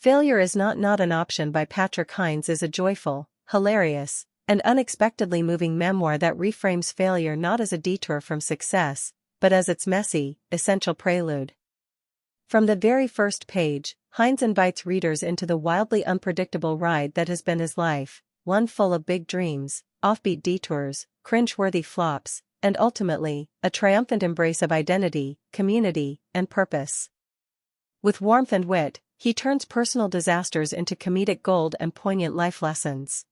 Failure is Not an Option by Patrick Hinds is a joyful, hilarious, and unexpectedly moving memoir that reframes failure not as a detour from success, but as its messy, essential prelude. From the very first page, Hinds invites readers into the wildly unpredictable ride that has been his life, one full of big dreams, offbeat detours, cringe-worthy flops, and ultimately, a triumphant embrace of identity, community, and purpose. With warmth and wit, he turns personal disasters into comedic gold and poignant life lessons.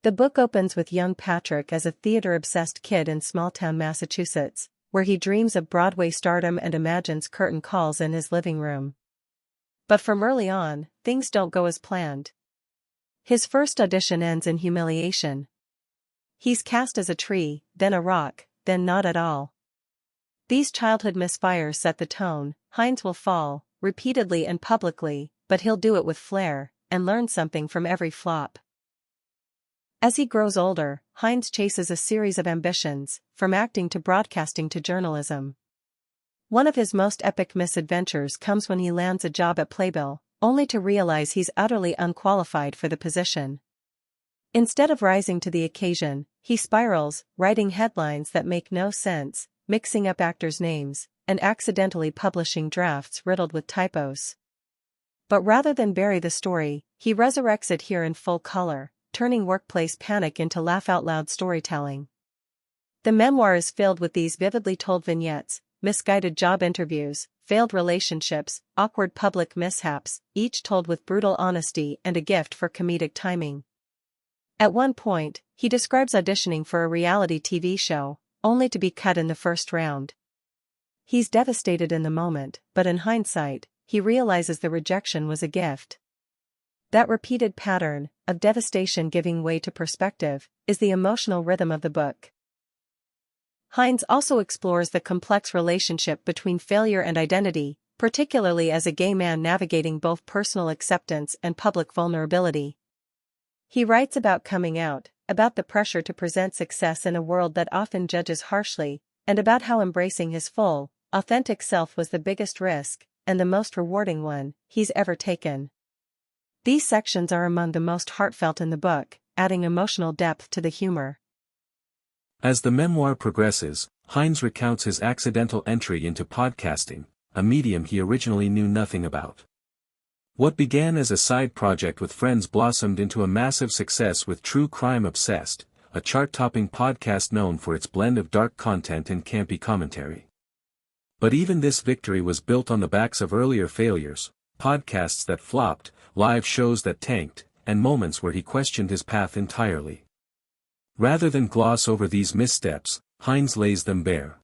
The book opens with young Patrick as a theater-obsessed kid in small-town Massachusetts, where he dreams of Broadway stardom and imagines curtain calls in his living room. But from early on, things don't go as planned. His first audition ends in humiliation. He's cast as a tree, then a rock, then not at all. These childhood misfires set the tone. Hinds will fall, repeatedly and publicly, but he'll do it with flair, and learn something from every flop. As he grows older, Hinds chases a series of ambitions, from acting to broadcasting to journalism. One of his most epic misadventures comes when he lands a job at Playbill, only to realize he's utterly unqualified for the position. Instead of rising to the occasion, he spirals, writing headlines that make no sense, mixing up actors' names, and accidentally publishing drafts riddled with typos. But rather than bury the story, he resurrects it here in full color, turning workplace panic into laugh-out-loud storytelling. The memoir is filled with these vividly told vignettes, misguided job interviews, failed relationships, awkward public mishaps, each told with brutal honesty and a gift for comedic timing. At one point, he describes auditioning for a reality TV show, only to be cut in the first round. He's devastated in the moment, but in hindsight, he realizes the rejection was a gift. That repeated pattern, of devastation giving way to perspective, is the emotional rhythm of the book. Hinds also explores the complex relationship between failure and identity, particularly as a gay man navigating both personal acceptance and public vulnerability. He writes about coming out, about the pressure to present success in a world that often judges harshly, and about how embracing his full, authentic self was the biggest risk, and the most rewarding one, he's ever taken. These sections are among the most heartfelt in the book, adding emotional depth to the humor. As the memoir progresses, Hinds recounts his accidental entry into podcasting, a medium he originally knew nothing about. What began as a side project with friends blossomed into a massive success with True Crime Obsessed, a chart-topping podcast known for its blend of dark content and campy commentary. But even this victory was built on the backs of earlier failures, podcasts that flopped, live shows that tanked, and moments where he questioned his path entirely. Rather than gloss over these missteps, Hinds lays them bare.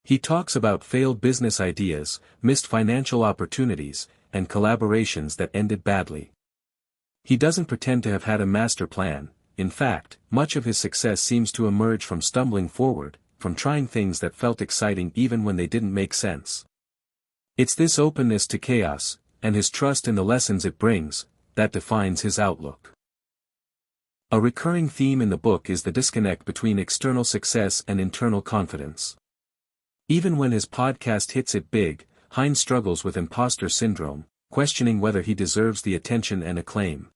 He talks about failed business ideas, missed financial opportunities, and collaborations that ended badly. He doesn't pretend to have had a master plan. In fact, much of his success seems to emerge from stumbling forward, from trying things that felt exciting even when they didn't make sense. It's this openness to chaos, and his trust in the lessons it brings, that defines his outlook. A recurring theme in the book is the disconnect between external success and internal confidence. Even when his podcast hits it big, Hinds struggles with imposter syndrome, questioning whether he deserves the attention and acclaim.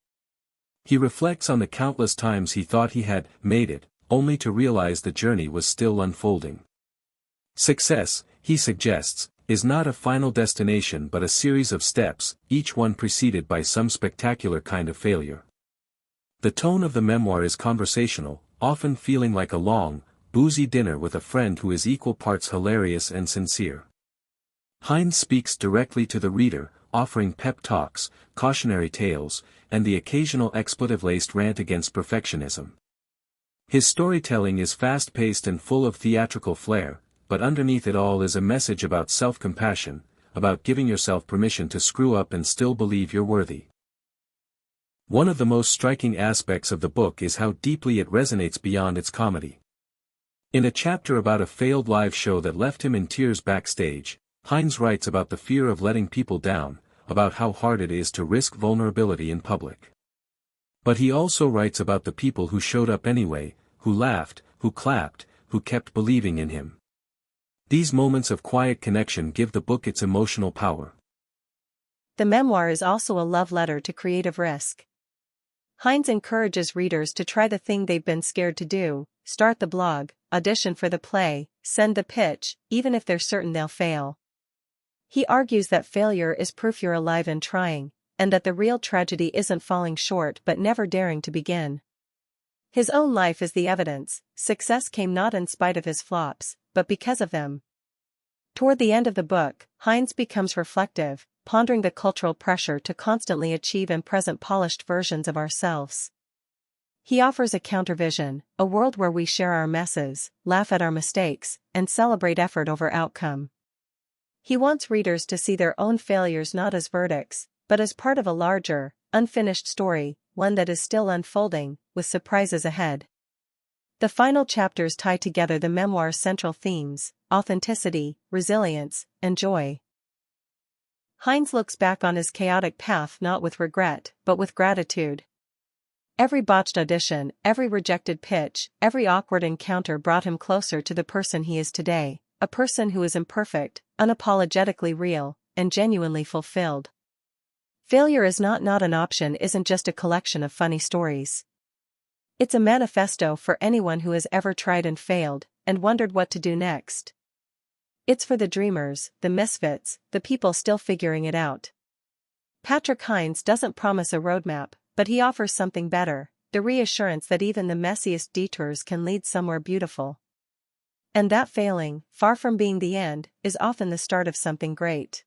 He reflects on the countless times he thought he had made it, only to realize the journey was still unfolding. Success, he suggests, is not a final destination but a series of steps, each one preceded by some spectacular kind of failure. The tone of the memoir is conversational, often feeling like a long, boozy dinner with a friend who is equal parts hilarious and sincere. Hinds speaks directly to the reader, offering pep talks, cautionary tales, and the occasional expletive-laced rant against perfectionism. His storytelling is fast-paced and full of theatrical flair, but underneath it all is a message about self-compassion, about giving yourself permission to screw up and still believe you're worthy. One of the most striking aspects of the book is how deeply it resonates beyond its comedy. In a chapter about a failed live show that left him in tears backstage, Hinds writes about the fear of letting people down, about how hard it is to risk vulnerability in public. But he also writes about the people who showed up anyway, who laughed, who clapped, who kept believing in him. These moments of quiet connection give the book its emotional power. The memoir is also a love letter to creative risk. Hinds encourages readers to try the thing they've been scared to do: start the blog, audition for the play, send the pitch, even if they're certain they'll fail. He argues that failure is proof you're alive and trying, and that the real tragedy isn't falling short but never daring to begin. His own life is the evidence. Success came not in spite of his flops, but because of them. Toward the end of the book, Hinds becomes reflective, pondering the cultural pressure to constantly achieve and present polished versions of ourselves. He offers a countervision, a world where we share our messes, laugh at our mistakes, and celebrate effort over outcome. He wants readers to see their own failures not as verdicts, but as part of a larger, unfinished story, one that is still unfolding, with surprises ahead. The final chapters tie together the memoir's central themes: authenticity, resilience, and joy. Hinds looks back on his chaotic path not with regret, but with gratitude. Every botched audition, every rejected pitch, every awkward encounter brought him closer to the person he is today, a person who is imperfect, unapologetically real, and genuinely fulfilled. Failure is not an option isn't just a collection of funny stories. It's a manifesto for anyone who has ever tried and failed, and wondered what to do next. It's for the dreamers, the misfits, the people still figuring it out. Patrick Hinds doesn't promise a roadmap, but he offers something better: the reassurance that even the messiest detours can lead somewhere beautiful. And that failing, far from being the end, is often the start of something great.